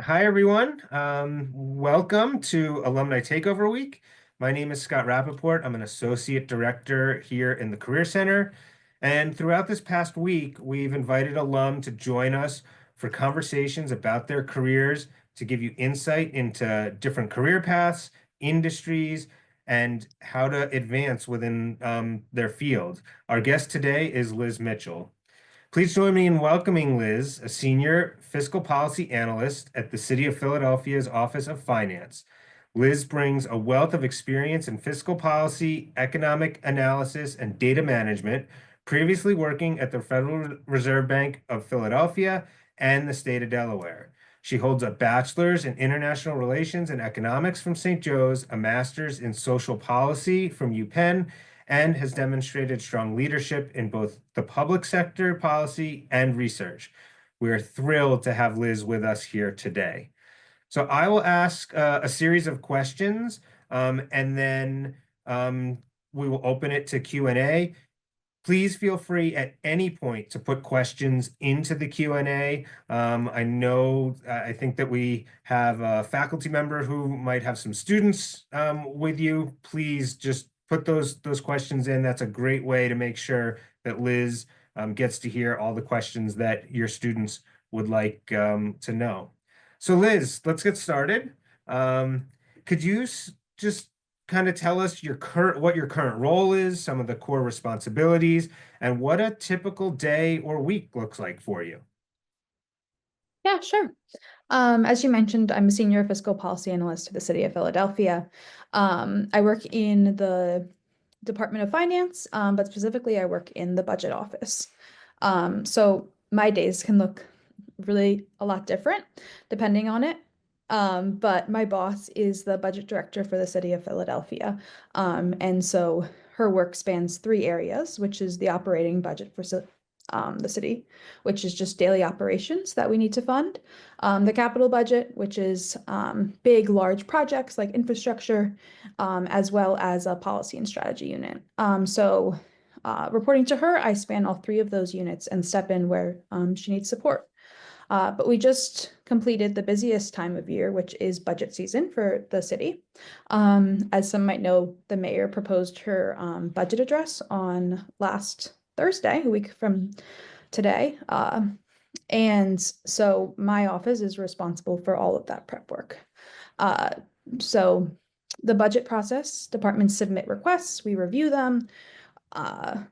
Hi, everyone. Welcome to Alumni Takeover Week. My name is Scott Rappaport. I'm an associate director here in the Career Center. And throughout this past week, we've invited alum to join us for conversations about their careers to give you insight into different career paths, industries, and how to advance within their field. Our guest today is Liz Mitchell. Please join me in welcoming Liz, a senior fiscal policy analyst at the City of Philadelphia's Office of Finance. Liz brings a wealth of experience in fiscal policy, economic analysis, and data management, previously working at the Federal Reserve Bank of Philadelphia and the state of Delaware. She holds a bachelor's in international relations and economics from St. Joe's, a master's in social policy from UPenn, and has demonstrated strong leadership in both the public sector policy and research. We are thrilled to have Liz with us here today. So I will ask a series of questions, and then we will open it to Q&A. Please feel free at any point to put questions into the Q&A. I think that we have a faculty member who might have some students with you. Please just put those questions in. That's a great way to make sure that Liz gets to hear all the questions that your students would like to know. So Liz, let's get started. Could you just kind of tell us what your current role is, some of the core responsibilities, and what a typical day or week looks like for you? Yeah, sure. As you mentioned, I'm a senior fiscal policy analyst at the City of Philadelphia. I work in the Department of Finance, but specifically I work in the budget office. So my days can look really a lot different depending on it. But my boss is the budget director for the City of Philadelphia. And so her work spans three areas, which is the operating budget for the city, which is just daily operations that we need to fund. The capital budget, which is big, large projects like infrastructure, as well as a policy and strategy unit. Reporting to her, I span all three of those units and step in where she needs support. But we just completed the busiest time of year, which is budget season for the city. As some might know, the mayor proposed her budget address on last Thursday, a week from today. And so my office is responsible for all of that prep work. Uh, so the budget process, departments submit requests, we review them,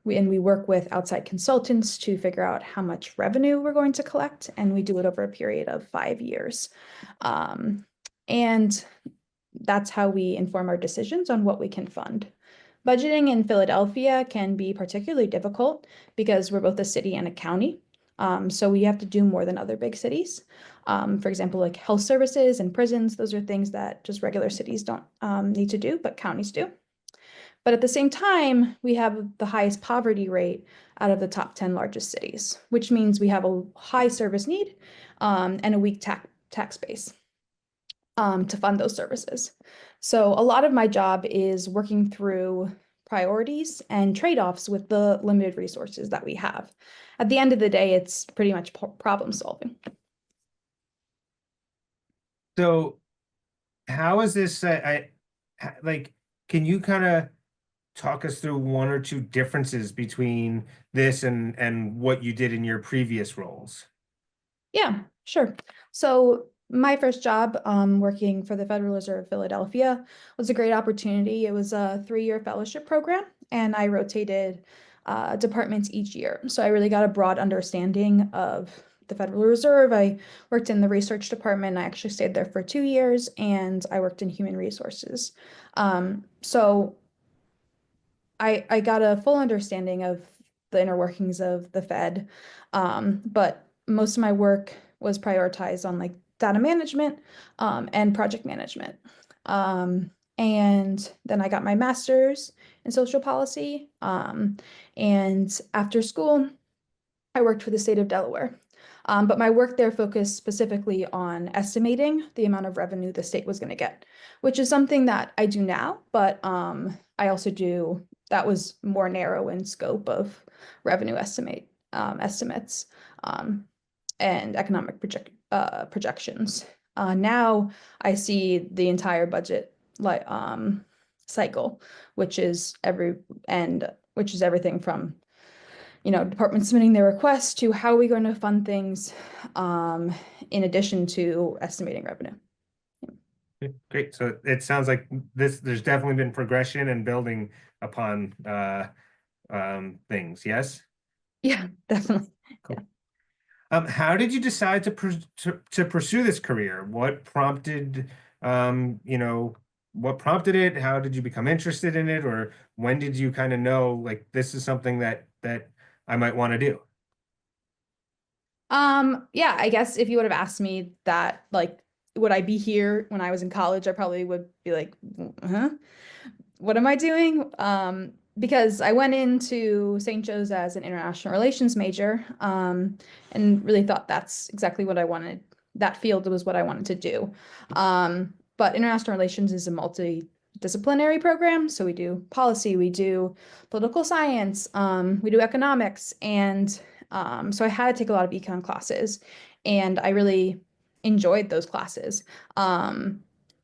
we work with outside consultants to figure out how much revenue we're going to collect, and we do it over a period of 5 years. And that's how we inform our decisions on what we can fund. Budgeting in Philadelphia can be particularly difficult because we're both a city and a county. So we have to do more than other big cities. For example, like health services and prisons, those are things that just regular cities don't need to do, but counties do. But at the same time, we have the highest poverty rate out of the top 10 largest cities, which means we have a high service need and a weak tax base to fund those services. So a lot of my job is working through priorities and trade-offs with the limited resources that we have. At the end of the day, it's pretty much problem solving. So how is this, can you kind of talk us through one or two differences between this and what you did in your previous roles? Yeah, sure. So my first job working for the Federal Reserve of Philadelphia was a great opportunity. It was a 3-year fellowship program, and I rotated departments each year. So I really got a broad understanding of the Federal Reserve. I worked in the research department. I actually stayed there for 2 years, and I worked in human resources. So I got a full understanding of the inner workings of the Fed, but most of my work was prioritized on like data management and project management. And then I got my master's in social policy. And after school, I worked for the state of Delaware. But my work there focused specifically on estimating the amount of revenue the state was going to get, which is something that I do now, but I also do, that was more narrow in scope of revenue estimates and economic projections. Now I see the entire budget cycle, which is which is everything from departments submitting their requests to how are we going to fund things, um, in addition to estimating revenue. Okay, great. So it sounds like there's definitely been progression and building upon things. Yes? Yeah, definitely. Yeah. Cool. How did you decide to pursue this career? What prompted it? How did you become interested in it? Or when did you kind of know like this is something that I might want to do? Yeah, I guess if you would have asked me that, like, would I be here when I was in college, I probably would be like, huh? What am I doing? Because I went into St. Joe's as an international relations major, and really thought that's exactly what I wanted. That field was what I wanted to do. But international relations is a multidisciplinary program, so we do policy, we do political science, we do economics, and so I had to take a lot of econ classes, and I really enjoyed those classes.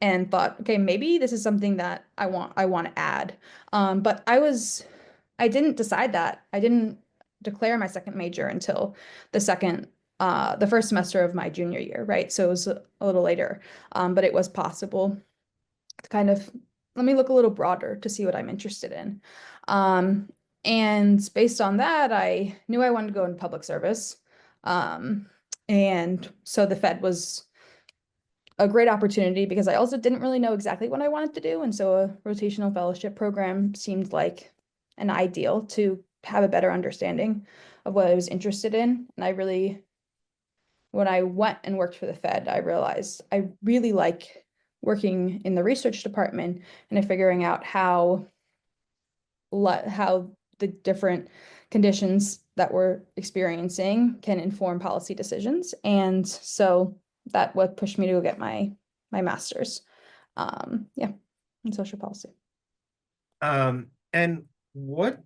And thought, okay, maybe this is something that I want to add. But I didn't decide that. I didn't declare my second major until the first semester of my junior year, right? So it was a little later. But it was possible to kind of let me look a little broader to see what I'm interested in. Um, and based on that, I knew I wanted to go in public service. Um, and so the Fed was a great opportunity because I also didn't really know exactly what I wanted to do. And so a rotational fellowship program seemed like an ideal to have a better understanding of what I was interested in. And when I went and worked for the Fed, I realized I really like working in the research department and figuring out how the different conditions that we're experiencing can inform policy decisions. And so that what pushed me to go get my master's. Yeah, in social policy. And what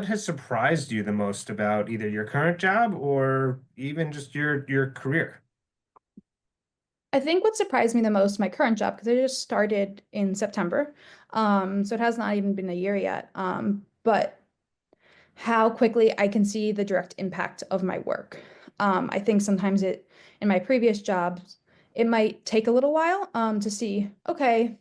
has surprised you the most about either your current job or even just your career? I think what surprised me the most, my current job, because I just started in September, so it has not even been a year yet. But how quickly I can see the direct impact of my work. I think sometimes in my previous jobs, it might take a little while to see, okay,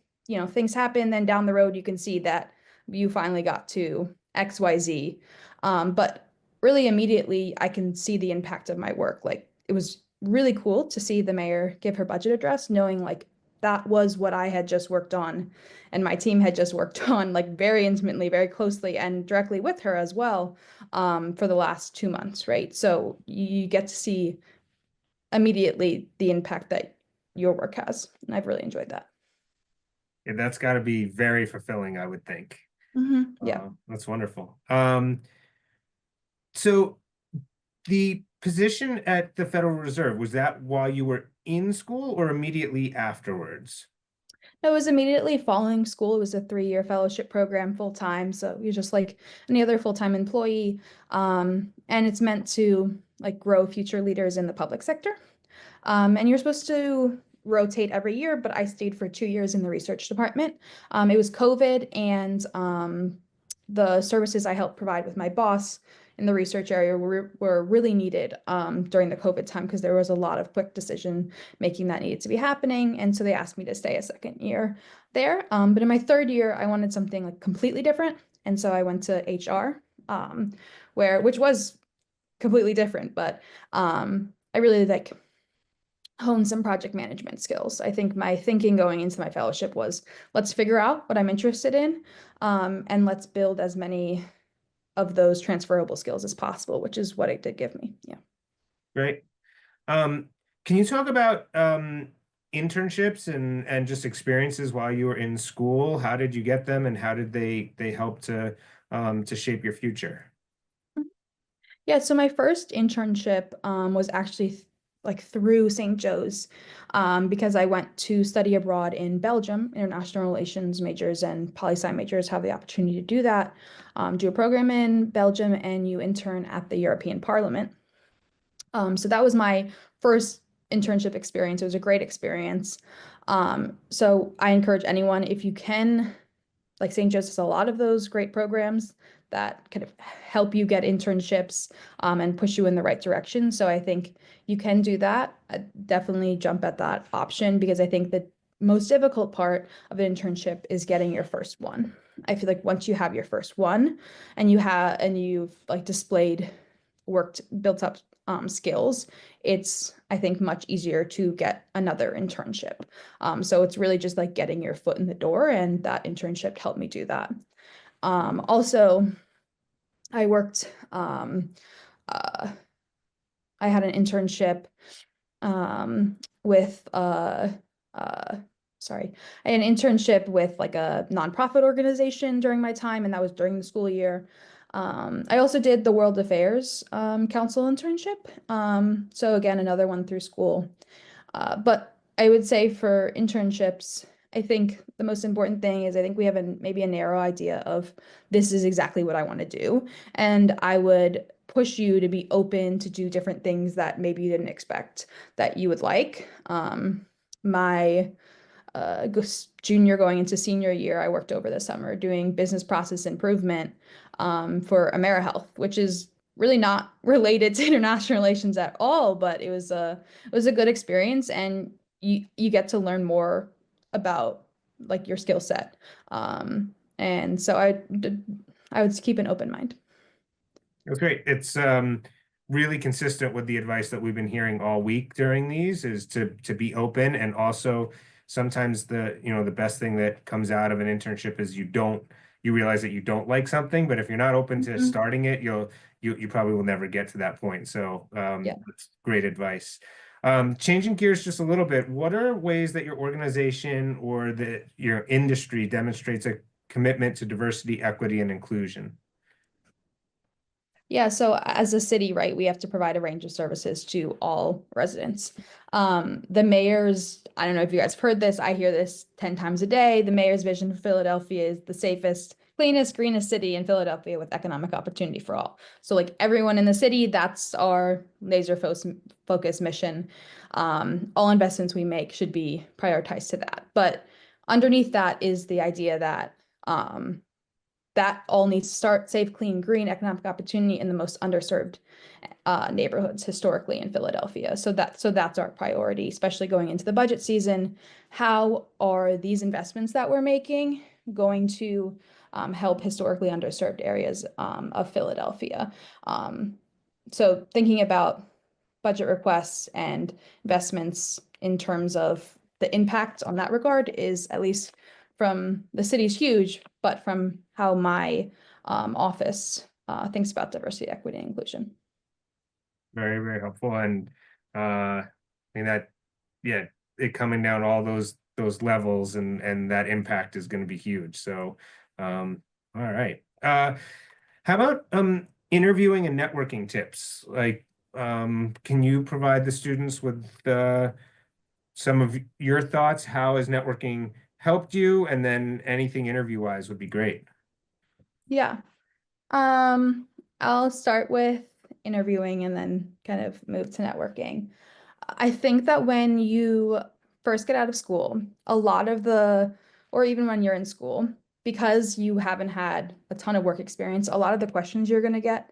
things happen, then down the road you can see that you finally got to XYZ. But really immediately I can see the impact of my work. Like it was really cool to see the mayor give her budget address, knowing like that was what I had just worked on and my team had just worked on like very intimately, very closely, and directly with her as well, for the last 2 months, right? So you get to see immediately the impact that your work has, and I've really enjoyed that. Yeah, that's got to be very fulfilling, I would think. Yeah. That's wonderful. So the position at the Federal Reserve, was that while you were in school or immediately afterwards? It was immediately following school. It was a 3-year fellowship program full time. So you're just like any other full-time employee. And it's meant to like grow future leaders in the public sector. And you're supposed to rotate every year, but I stayed for 2 years in the research department. It was COVID, and the services I helped provide with my boss in the research area were really needed during the COVID time because there was a lot of quick decision making that needed to be happening. And so they asked me to stay a second year there. But in my third year, I wanted something like completely different. And so I went to HR, which was completely different, but I really like hone some project management skills. I think my thinking going into my fellowship was let's figure out what I'm interested in, and let's build as many of those transferable skills as possible, which is what it did give me. Yeah. Great. Um, can you talk about internships and just experiences while you were in school? How did you get them and how did they help to shape your future? Yeah, so my first internship was actually like through St. Joe's, because I went to study abroad in Belgium. International relations majors and poli-sci majors have the opportunity to do that. Do a program in Belgium and you intern at the European Parliament. So that was my first internship experience. It was a great experience. So I encourage anyone, if you can, like St. Joseph's, a lot of those great programs that kind of help you get internships and push you in the right direction. So I think you can do that. I definitely jump at that option because I think the most difficult part of an internship is getting your first one. I feel like once you have your first one and you've like displayed built up skills, it's I think much easier to get another internship. So it's really just like getting your foot in the door, and that internship helped me do that. Also, I worked. Uh, I had an internship with uh, sorry, I had an internship with like a nonprofit organization during my time, and that was during the school year. I also did the World Affairs Council internship. So again, another one through school. But I would say for internships, I think the most important thing is I think we have maybe a narrow idea of this is exactly what I want to do. And I would push you to be open to do different things that maybe you didn't expect that you would like. My junior going into senior year, I worked over the summer doing business process improvement for AmeriHealth, which is really not related to international relations at all, but it was a good experience, and you get to learn more about like your skill set. And so I would keep an open mind. That's great. It's really consistent with the advice that we've been hearing all week during these is to be open, and also sometimes the best thing that comes out of an internship is you realize that you don't like something, but if you're not open to Mhm. starting it, you probably will never get to that point. So Yeah. that's great advice. Changing gears just a little bit, what are ways that your organization or your industry demonstrates a commitment to diversity, equity, and inclusion? Yeah, so as a city, right, we have to provide a range of services to all residents. The mayor's, I don't know if you guys have heard this, I hear this 10 times a day. The mayor's vision for Philadelphia is the safest, cleanest, greenest city in Philadelphia with economic opportunity for all. So, like everyone in the city, that's our focus mission. All investments we make should be prioritized to that. But underneath that is the idea that all needs to start safe, clean, green economic opportunity in the most underserved neighborhoods historically in Philadelphia. So that's our priority, especially going into the budget season. How are these investments that we're making going to help historically underserved areas of Philadelphia? Um, so thinking about budget requests and investments in terms of the impact on that regard is at least from the city's huge, but from how my office thinks about diversity, equity, and inclusion. Very, very helpful. And I mean that, yeah, it coming down all those levels and that impact is going to be huge. So, all right. How about interviewing and networking tips? Like, can you provide the students with some of your thoughts? How has networking helped you? And then anything interview-wise would be great. Yeah. Um, I'll start with interviewing and then kind of move to networking. I think that when you first get out of school, or even when you're in school, because you haven't had a ton of work experience, a lot of the questions you're going to get,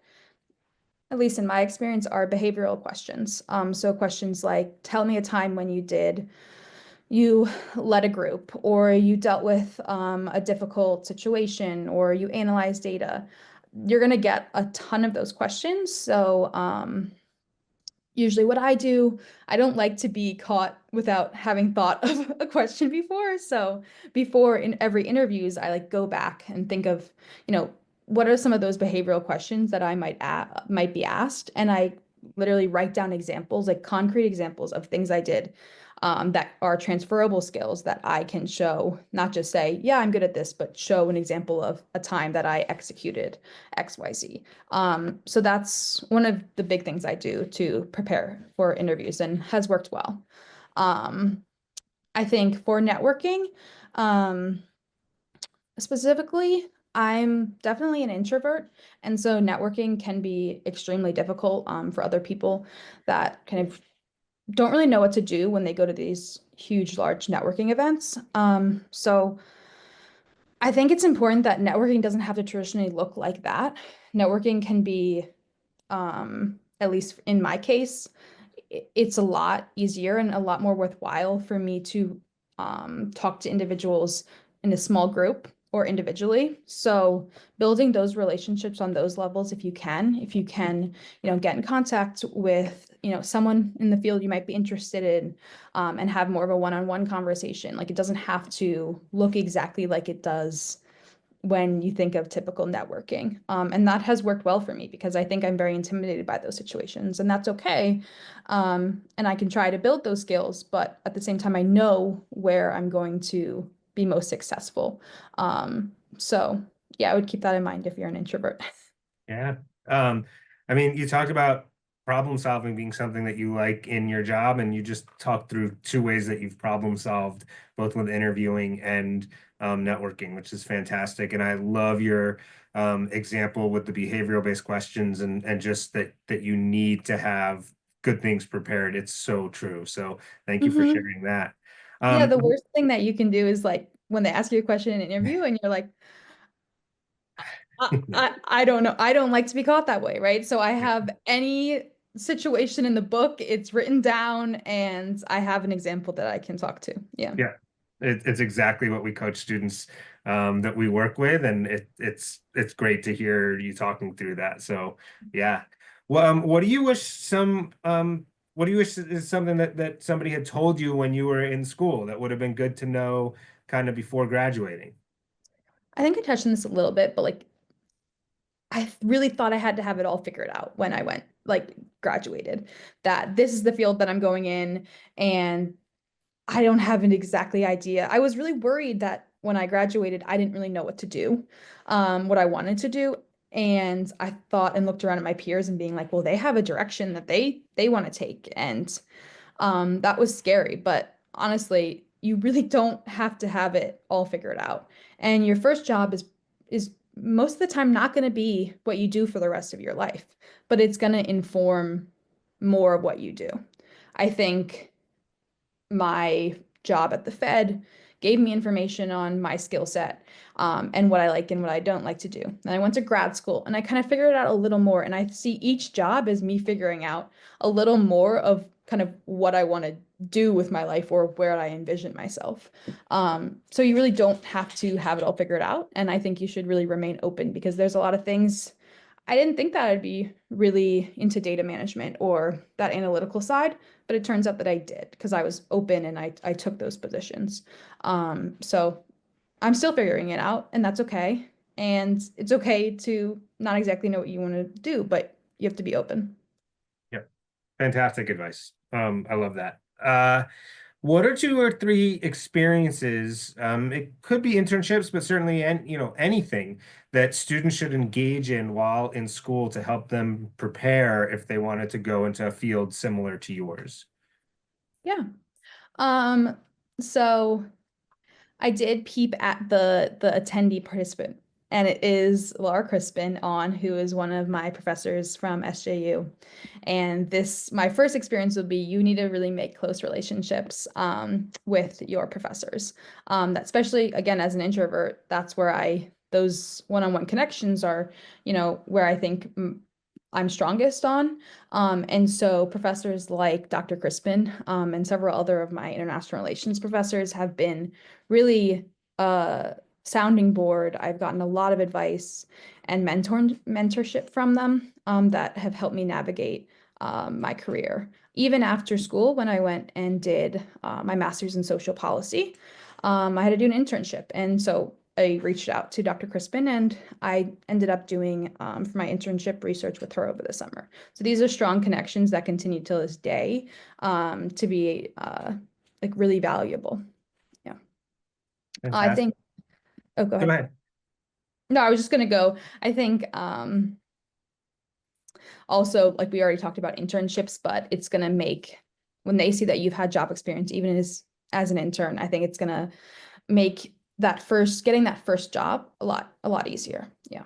at least in my experience, are behavioral questions. So questions like, tell me a time when you led a group, or you dealt with a difficult situation, or you analyzed data. You're going to get a ton of those questions. So, usually what I do, I don't like to be caught without having thought of a question before. So before in every interviews, I like go back and think of, what are some of those behavioral questions that I might be asked, and I literally write down examples, like concrete examples of things I did that are transferable skills that I can show, not just say, yeah, I'm good at this, but show an example of a time that I executed XYZ. So that's one of the big things I do to prepare for interviews and has worked well. Um, I think for networking, um, specifically, I'm definitely an introvert, and so networking can be extremely difficult for other people that kind of don't really know what to do when they go to these huge, large networking events. So I think it's important that networking doesn't have to traditionally look like that. Networking can be, at least in my case, it's a lot easier and a lot more worthwhile for me to talk to individuals in a small group or individually. So building those relationships on those levels, if you can, get in contact with, someone in the field you might be interested in, and have more of a one-on-one conversation. Like it doesn't have to look exactly like it does when you think of typical networking. And that has worked well for me because I think I'm very intimidated by those situations, and that's okay. And I can try to build those skills, but at the same time, I know where I'm going to be most successful. So yeah, I would keep that in mind if you're an introvert. Yeah. Um, I mean, you talked about problem solving being something that you like in your job, and you just talked through two ways that you've problem solved, both with interviewing and networking, which is fantastic. And I love your example with the behavioral based questions and just that you need to have good things prepared. It's so true. So thank you for hmm sharing that. Yeah, Um, the worst thing that you can do is like when they ask you a question in an interview and you're like, I don't know. I don't like to be caught that way, right? So I have any situation in the book, it's written down, and I have an example that I can talk to. Yeah. Yeah, it's exactly what we coach students that we work with, and it's great to hear you talking through that. So yeah, well, what do you wish what do you wish is something that somebody had told you when you were in school that would have been good to know kind of before graduating? I think I touched on this a little bit, but like I really thought I had to have it all figured out when I went, like, graduated, that this is the field that I'm going in, and I don't have an exactly idea. I was really worried that when I graduated, I didn't really know what to do, what I wanted to do. And I thought and looked around at my peers and being like, well, they have a direction that they want to take. And that was scary, but honestly, you really don't have to have it all figured out. And your first job is most of the time not going to be what you do for the rest of your life, but it's going to inform more of what you do. I think my job at the Fed gave me information on my skill set, and what I like and what I don't like to do. And I went to grad school and I kind of figured it out a little more. And I see each job as me figuring out a little more of kind of what I want to do with my life or where I envision myself. So you really don't have to have it all figured out. And I think you should really remain open because there's a lot of things I didn't think that I'd be really into data management or that analytical side, but it turns out that I did because I was open and I took those positions. So I'm still figuring it out, and that's okay. And it's okay to not exactly know what you want to do, but you have to be open. Yeah, fantastic advice. I love that. What are two or three experiences, it could be internships, but certainly anything that students should engage in while in school to help them prepare if they wanted to go into a field similar to yours? Yeah. Um, so I did peep at the attendee participant, and it is Laura Crispin on, who is one of my professors from SJU. And this, my first experience would be you need to really make close relationships with your professors. That especially again as an introvert, that's where those one-on-one connections are, where I think I'm strongest on. And so professors like Dr. Crispin and several other of my international relations professors have been really a sounding board. I've gotten a lot of advice and mentorship from them that have helped me navigate my career. Even after school, when I went and did my master's in social policy, I had to do an internship. And so I reached out to Dr. Crispin and I ended up doing for my internship research with her over the summer. So these are strong connections that continue to this day to be like really valuable. Yeah. I Fantastic. think, oh, go Go ahead. ahead. No, I was just gonna go. I think also like we already talked about internships, but it's gonna make when they see that you've had job experience, even as an intern, I think it's gonna make that first getting that first job a lot easier. Yeah.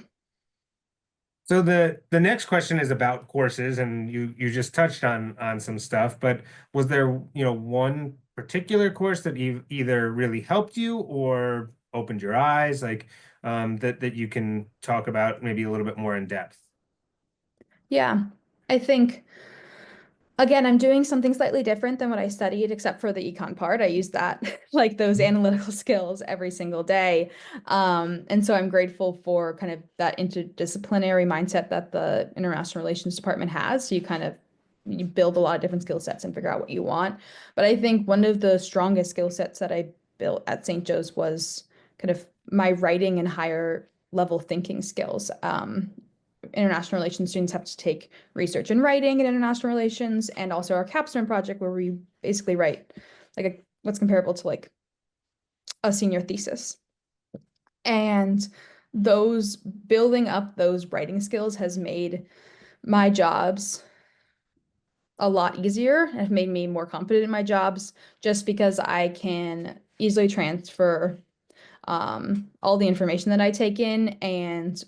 So the next question is about courses, and you just touched on some stuff, but was there, one particular course that either really helped you or opened your eyes, like that you can talk about maybe a little bit more in depth? Yeah, I think again, I'm doing something slightly different than what I studied, except for the econ part. I use that like those Mhm. analytical skills every single day. And so I'm grateful for kind of that interdisciplinary mindset that the international relations department has. So you build a lot of different skill sets and figure out what you want. But I think one of the strongest skill sets that I built at St. Joe's was kind of my writing and higher level thinking skills. International relations students have to take research and writing in international relations, and also our capstone project where we basically write what's comparable to like a senior thesis. And those building up those writing skills has made my jobs a lot easier and have made me more confident in my jobs just because I can easily transfer all the information that I take in and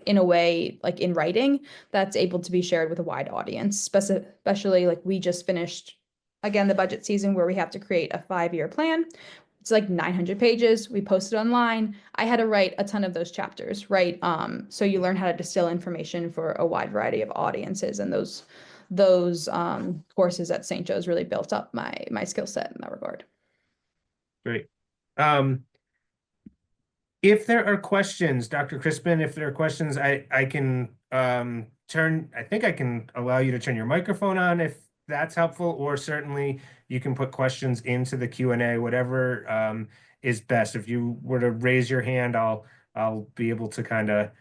in a way, like in writing, that's able to be shared with a wide audience, especially like we just finished, again, the budget season where we have to create a 5-year plan. It's like 900 pages. We posted online. I had to write a ton of those chapters, right? So you learn how to distill information for a wide variety of audiences, and those courses at St. Joe's really built up my skill set in that regard. Great. Um, If there are questions, Dr. Crispin, if there are questions, I can I think I can allow you to turn your microphone on if that's helpful, or certainly you can put questions into the Q&A, whatever is best. If you were to raise your hand, I'll be able to kind of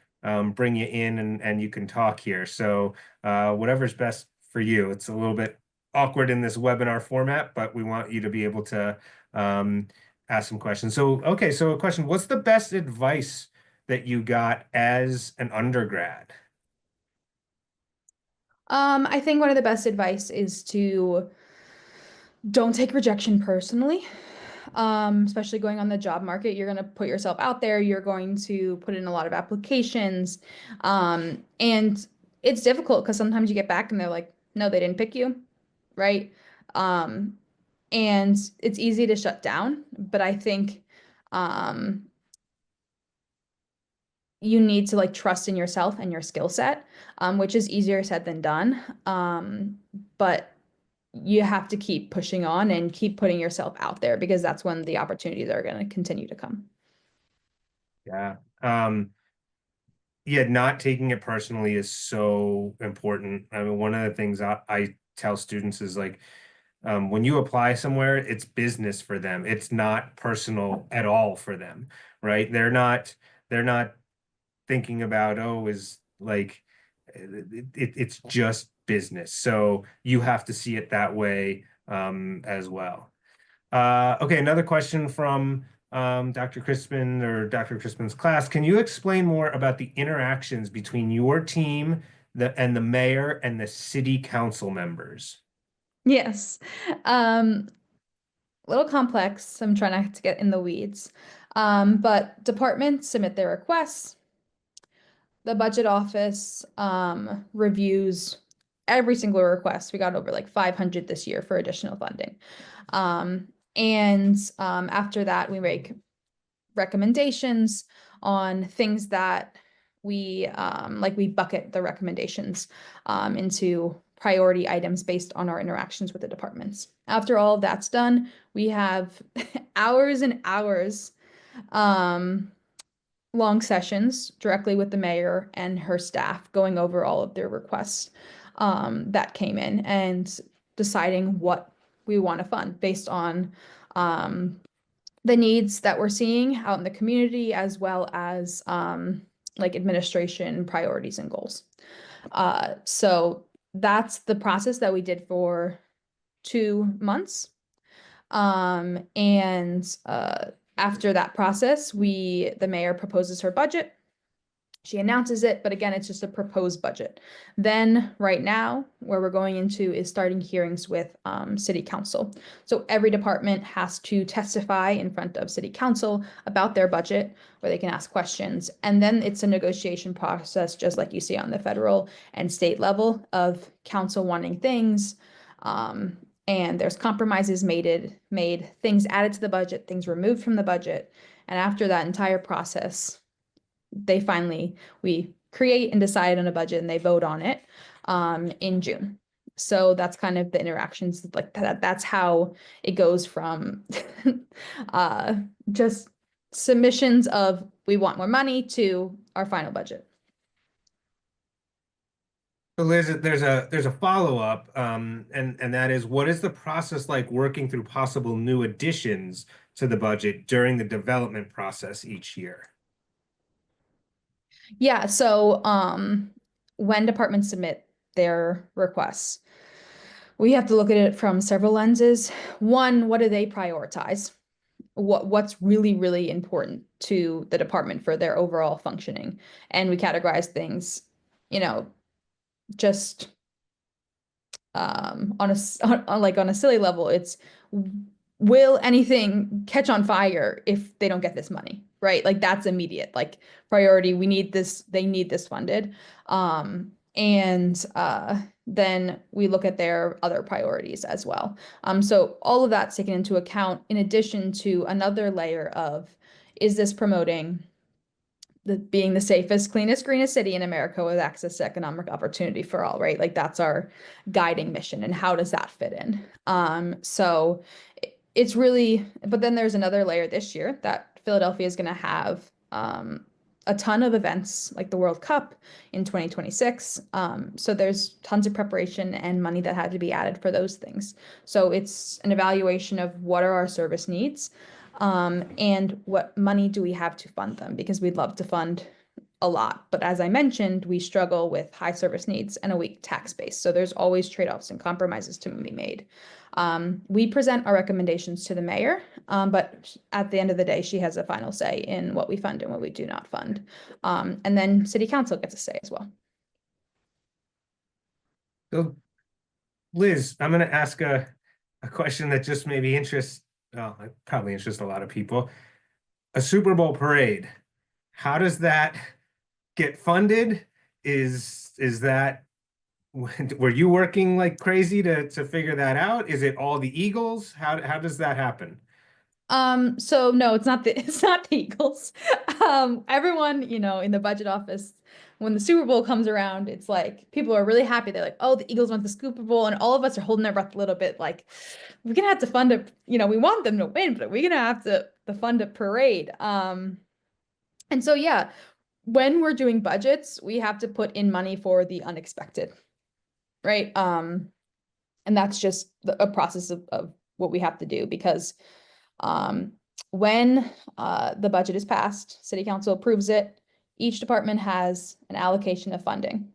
bring you in and you can talk here. So whatever's best for you. It's a little bit awkward in this webinar format, but we want you to be able to um, ask some questions. So, okay, so a question, what's the best advice that you got as an undergrad? I think one of the best advice is to don't take rejection personally. Especially going on the job market, you're going to put yourself out there, you're going to put in a lot of applications. And it's difficult because sometimes you get back and they're like, no, they didn't pick you, right? Um, and it's easy to shut down, but I think um, you need to like trust in yourself and your skill set, which is easier said than done. But you have to keep pushing on and keep putting yourself out there because that's when the opportunities are going to continue to come. Yeah. Yeah, not taking it personally is so important. I mean, one of the things I tell students is like, when you apply somewhere, it's business for them. It's not personal at all for them, right? They're not thinking about, oh, is like it's just business. So you have to see it that way as well. Okay, another question from Dr. Crispin or Dr. Crispin's class. Can you explain more about the interactions between your team and the mayor and the city council members? Yes. Um, a little complex. I'm trying not to get in the weeds. But departments submit their requests. The budget office reviews every single request. We got over like 500 this year for additional funding. And after that, we make recommendations on things that we bucket the recommendations into priority items based on our interactions with the departments. After all of that's done, we have hours and hours um, long sessions directly with the mayor and her staff going over all of their requests that came in and deciding what we want to fund based on um, the needs that we're seeing out in the community as well as like administration priorities and goals. So that's the process that we did for 2 months. And after that process, the mayor proposes her budget. She announces it, but again, it's just a proposed budget. Then, right now, where we're going into is starting hearings with city council. So every department has to testify in front of city council about their budget, where they can ask questions. And then it's a negotiation process, just like you see on the federal and state level, of council wanting things. And there's compromises made, things added to the budget, things removed from the budget. And after that entire process, we create and decide on a budget and they vote on it in June. So that's kind of the interactions like that. That's how it goes from uh, just submissions of we want more money to our final budget. So Liz, there's a follow-up, and that is, what is the process like working through possible new additions to the budget during the development process each year? Yeah, so when departments submit their requests, we have to look at it from several lenses. One, what do they prioritize? What's really, really important to the department for their overall functioning? And we categorize things, you know, just on like on a silly level, it's will anything catch on fire if they don't get this money, right? Like that's immediate, like priority. We need this, they need this funded. And then we look at their other priorities as well. So all of that's taken into account in addition to another layer of, is this promoting being the safest, cleanest, greenest city in America with access to economic opportunity for all, right? Like that's our guiding mission. And how does that fit in? So it's really, but then there's another layer this year that Philadelphia is going to have a ton of events like the World Cup in 2026. So there's tons of preparation and money that had to be added for those things. So it's an evaluation of what are our service needs, and what money do we have to fund them? Because we'd love to fund a lot. But as I mentioned, we struggle with high service needs and a weak tax base. So there's always trade-offs and compromises to be made. We present our recommendations to the mayor, but at the end of the day, she has a final say in what we fund and what we do not fund. And then city council gets a say as well. So Liz, I'm going to ask a question that just maybe interests, well, it probably interests a lot of people. A Super Bowl parade, how does that get funded? Is that were you working like crazy to figure that out? Is it all the Eagles? How does that happen? So no, it's not the it's not the Eagles. Everyone, in the budget office, when the Super Bowl comes around, it's like people are really happy. They're like, "Oh, the Eagles won the Super Bowl," and all of us are holding our breath a little bit, like we're gonna have to fund a, we want them to win, but we're gonna have to fund a parade. And so yeah, when we're doing budgets, we have to put in money for the unexpected, right? And that's just a process of what we have to do because um, when the budget is passed, city council approves it, each department has an allocation of funding.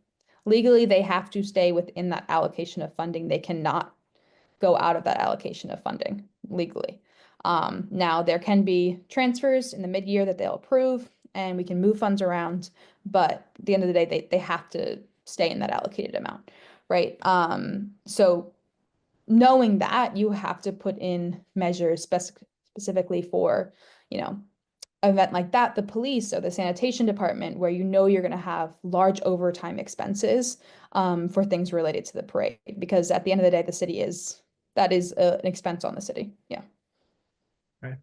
Legally, they have to stay within that allocation of funding. They cannot go out of that allocation of funding legally. Now, there can be transfers in the mid-year that they'll approve, and we can move funds around, but at the end of the day, they have to stay in that allocated amount, right? So knowing that, you have to put in measures specifically for, you know, an event like that, the police or the sanitation department, where you're going to have large overtime expenses for things related to the parade. Because at the end of the day, that is an expense on the city. Yeah. Right.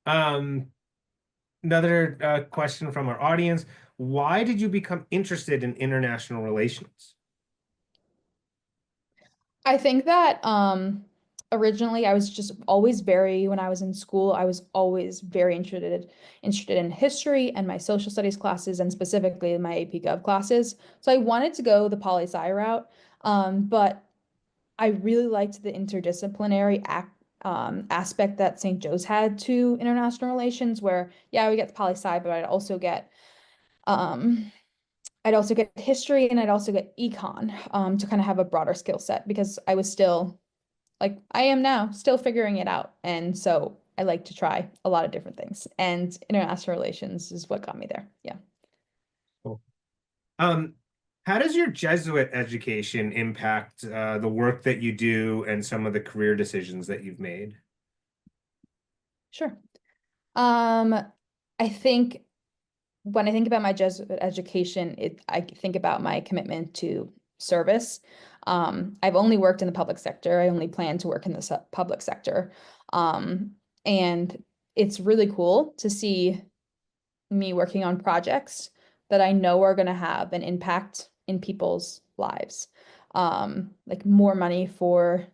Um, Another question from our audience. Why did you become interested in international relations? I think that originally I was just always very, when I was in school, I was always very interested in history and my social studies classes and specifically my AP Gov classes. So I wanted to go the poli sci route, but I really liked the interdisciplinary aspect that St. Joe's had to international relations, where yeah, we get the poli sci, but um, I'd also get history and I'd also get econ to kind of have a broader skill set because I was still like I am now, still figuring it out. And so I like to try a lot of different things. And international relations is what got me there. Yeah. Um, how does your Jesuit education impact the work that you do and some of the career decisions that you've made? Sure. Um, I think when I think about my Jesuit education, I think about my commitment to service. I've only worked in the public sector. I only plan to work in the public sector. And it's really cool to see me working on projects that I know are going to have an impact in people's lives. Like more money for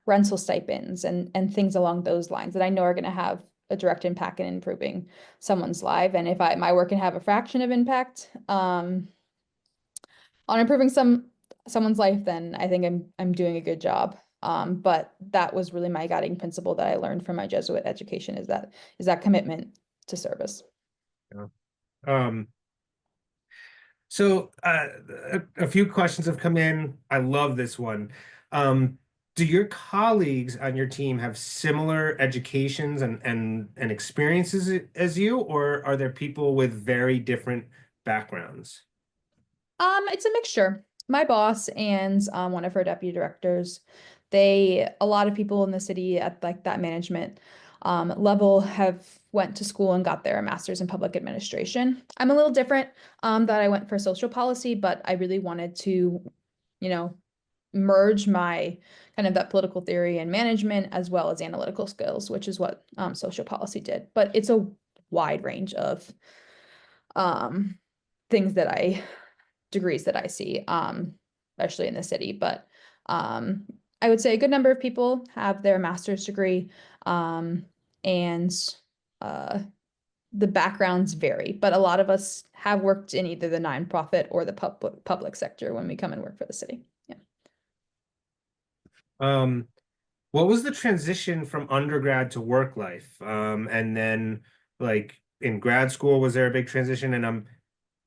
rental stipends and things along those lines that I know are going to have a direct impact in improving someone's life. And if my work can have a fraction of impact on improving someone's life, then I think I'm doing a good job. But that was really my guiding principle that I learned from my Jesuit education is that commitment to service. Yeah. Um, a few questions have come in. I love this one. Um, do your colleagues on your team have similar educations and experiences as you, or are there people with very different backgrounds? It's a mixture. My boss and one of her deputy directors, a lot of people in the city at like that management level have went to school and got their master's in public administration. I'm a little different, that I went for social policy, but I really wanted to, you know, merge my kind of that political theory and management as well as analytical skills, which is what social policy did. But it's a wide range of um, things that I degrees that I see, especially in the city. But um, I would say a good number of people have their master's degree, and uh, the backgrounds vary. But a lot of us have worked in either the nonprofit or the public sector when we come and work for the city. Yeah. Um, what was the transition from undergrad to work life? And then like in grad school, was there a big transition? And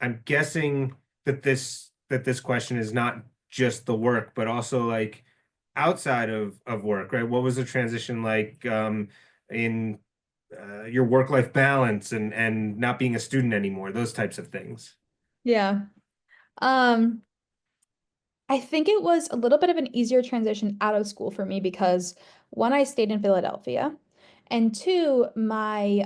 I'm guessing that this question is not just the work, but also like outside of work, right? What was the transition like in your work-life balance and not being a student anymore, those types of things? Yeah. Um, I think it was a little bit of an easier transition out of school for me because one, I stayed in Philadelphia, and two, my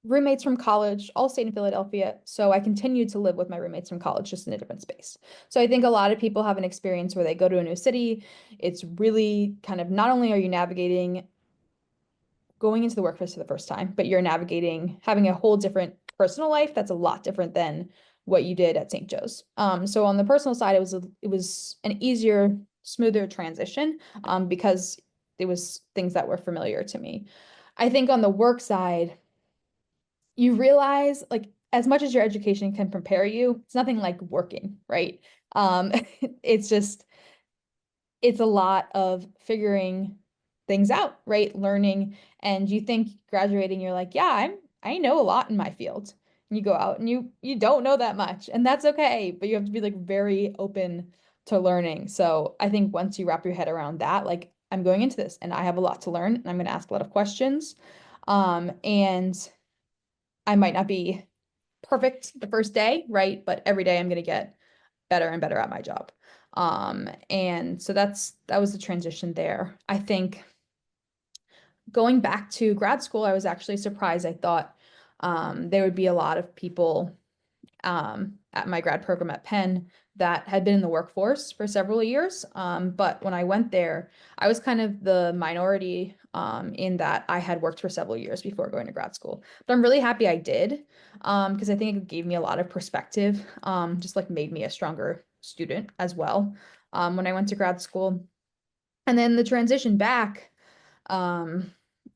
roommates from college all stayed in Philadelphia, so I continued to live with my roommates from college just in a different space. So I think a lot of people have an experience where they go to a new city. It's really kind of not only are you navigating going into the workforce for the first time, but you're navigating having a whole different personal life that's a lot different than what you did at St. Joe's. So on the personal side, it was an easier, smoother transition because it was things that were familiar to me. I think on the work side, you realize like as much as your education can prepare you, it's nothing like working, right? Um, it's just it's a lot of figuring things out, right? Learning, and you think graduating, you're like, yeah, I know a lot in my field. And you go out and you don't know that much, and that's okay, but you have to be like very open to learning. So I think once you wrap your head around that, like I'm going into this and I have a lot to learn and I'm going to ask a lot of questions. And I might not be perfect the first day, right? But every day I'm going to get better and better at my job. And so that was the transition there. I think going back to grad school, I was actually surprised. I thought there would be a lot of people at my grad program at Penn that had been in the workforce for several years. But when I went there, I was kind of the minority in that I had worked for several years before going to grad school. But I'm really happy I did because I think it gave me a lot of perspective, just like made me a stronger student as well when I went to grad school. And then the transition back um,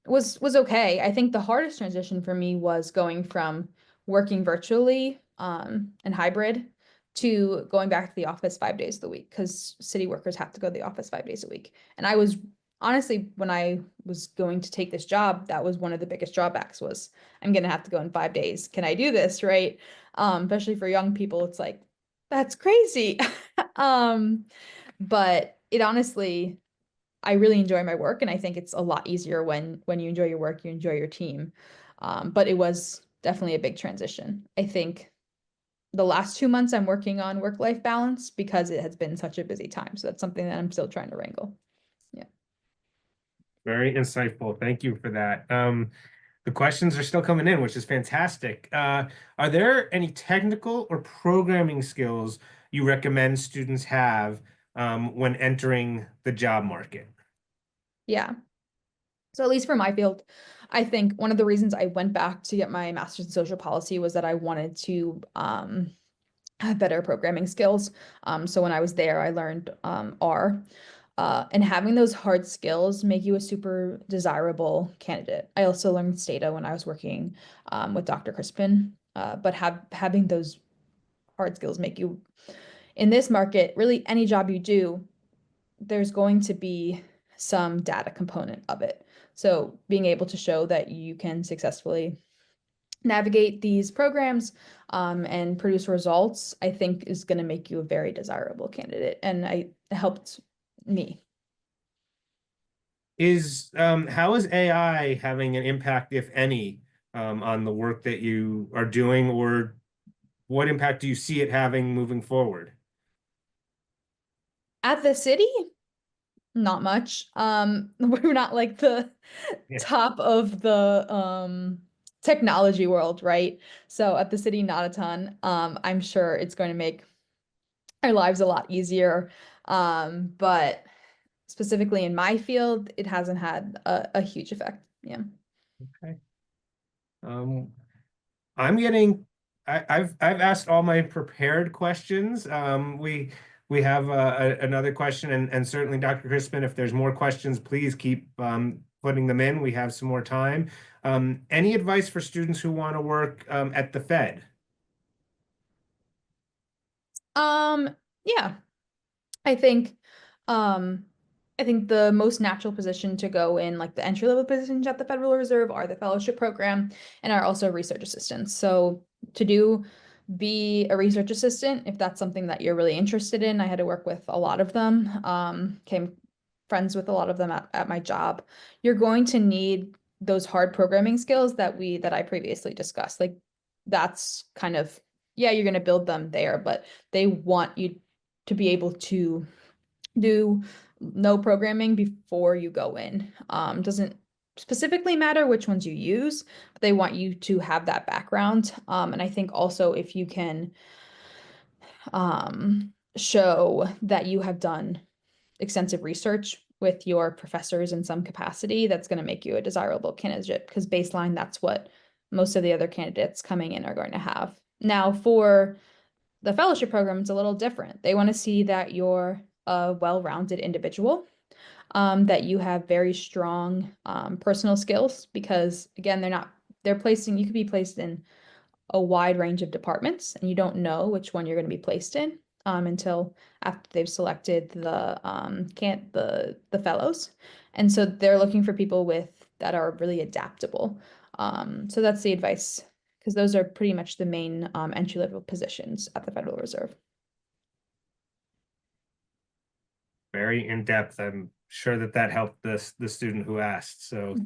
was okay. I think the hardest transition for me was going from working virtually and hybrid to going back to the office 5 days of the week because city workers have to go to the office 5 days a week. And I was honestly, when I was going to take this job, that was one of the biggest drawbacks was I'm gonna have to go in 5 days. Can I do this, right? Especially for young people, it's like that's crazy. Um, but it honestly I really enjoy my work, and I think it's a lot easier when you enjoy your work, you enjoy your team. But it was definitely a big transition. I think the last 2 months I'm working on work-life balance because it has been such a busy time. So that's something that I'm still trying to wrangle. Yeah. Very insightful. Thank you for that. The questions are still coming in, which is fantastic. Are there any technical or programming skills you recommend students have when entering the job market? Yeah. So at least for my field, I think one of the reasons I went back to get my master's in social policy was that I wanted to have better programming skills. So when I was there, I learned R. And having those hard skills make you a super desirable candidate. I also learned Stata when I was working with Dr. Crispin. But having those hard skills make you in this market, really any job you do, there's going to be some data component of it. So being able to show that you can successfully navigate these programs and produce results, I think is going to make you a very desirable candidate. And it helped me. How is AI having an impact, if any, on the work that you are doing, or what impact do you see it having moving forward? At the city, not much. We're not like the Yeah. top of the technology world, right? So at the city, not a ton. I'm sure it's going to make our lives a lot easier. But specifically in my field, it hasn't had a huge effect. Yeah. Okay. Um, I'm getting. I've asked all my prepared questions. We have another question, and certainly Dr. Crispin, if there's more questions, please keep putting them in. We have some more time. Any advice for students who want to work at the Fed? Um, yeah. I think um I think the most natural position to go in, like the entry level positions at the Federal Reserve, are the fellowship program and are also research assistants. So to do be a research assistant, if that's something that you're really interested in, I had to work with a lot of them, came friends with a lot of them at my job. You're going to need those hard programming skills that I previously discussed. Like that's kind of, yeah, you're going to build them there, but they want you to be able to do no programming before you go in. Doesn't specifically matter which ones you use, but they want you to have that background. And I think also if you can show that you have done extensive research with your professors in some capacity, that's going to make you a desirable candidate because baseline, that's what most of the other candidates coming in are going to have. Now, for the fellowship program, it's a little different. They want to see that you're a well-rounded individual, that you have very strong personal skills because again, they're placing, you could be placed in a wide range of departments and you don't know which one you're going to be placed in until after they've selected the fellows. And so they're looking for people that are really adaptable. So that's the advice because those are pretty much the main entry level positions at the Federal Reserve. Very in depth. I'm sure that helped the student who asked. So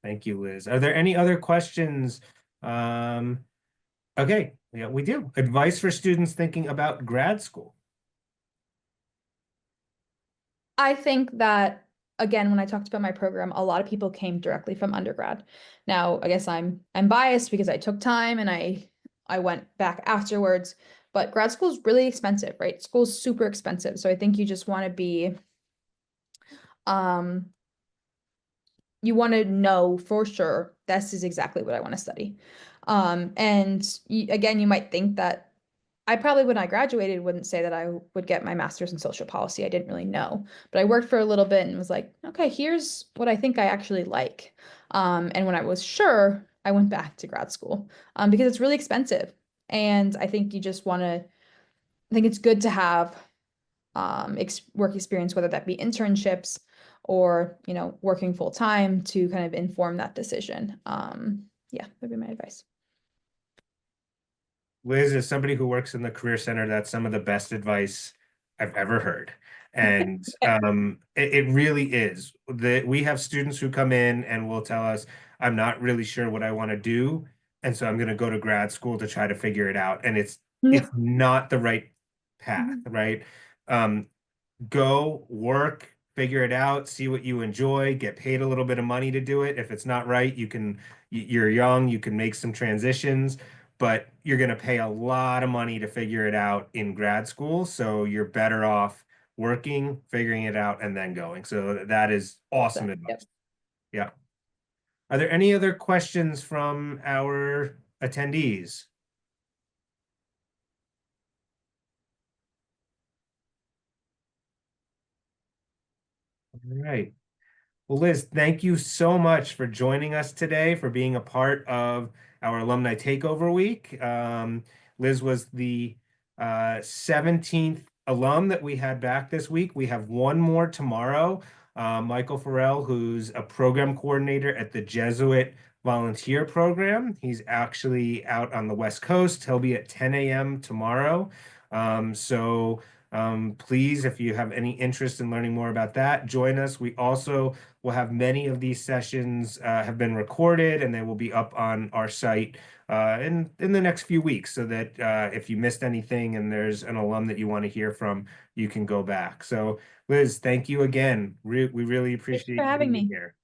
thank you, Liz. Are there any other questions? Um, okay, yeah, we do. Advice for students thinking about grad school. I think that again, when I talked about my program, a lot of people came directly from undergrad. Now, I guess I'm biased because I took time and I went back afterwards, but grad school is really expensive, right? School's super expensive. So I think you just want to be um you want to know for sure this is exactly what I want to study. And again, you might think that I probably, when I graduated, wouldn't say that I would get my master's in social policy. I didn't really know, but I worked for a little bit and was like, okay, here's what I think I actually like. And when I was sure, I went back to grad school because it's really expensive. And I think you just want to, I think it's good to have work experience, whether that be internships or, working full time to kind of inform that decision. Yeah, that'd be my advice. Liz is somebody who works in the Career Center. That's some of the best advice I've ever heard. And it really is that we have students who come in and will tell us, I'm not really sure what I want to do. And so I'm going to go to grad school to try to figure it out. And it's it's not the right path, Mhm. right? Um, Go work, figure it out, see what you enjoy, get paid a little bit of money to do it. If it's not right, you're young, you can make some transitions, but you're going to pay a lot of money to figure it out in grad school. So you're better off working, figuring it out, and then going. So that is Well awesome said. advice. Yep. Yeah. Are there any other questions from our attendees? All right. Well, Liz, thank you so much for joining us today, for being a part of our Alumni Takeover Week. Liz was the 17th alum that we had back this week. We have one more tomorrow. Michael Farrell, who's a program coordinator at the Jesuit Volunteer Program. He's actually out on the West Coast. He'll be at 10 a.m. tomorrow. Please, if you have any interest in learning more about that, join us. We also will have many of these sessions have been recorded and they will be up on our site in the next few weeks so that if you missed anything and there's an alum that you want to hear from, you can go back. So, Liz, thank you again. We really Thank you for appreciate you having being me. here.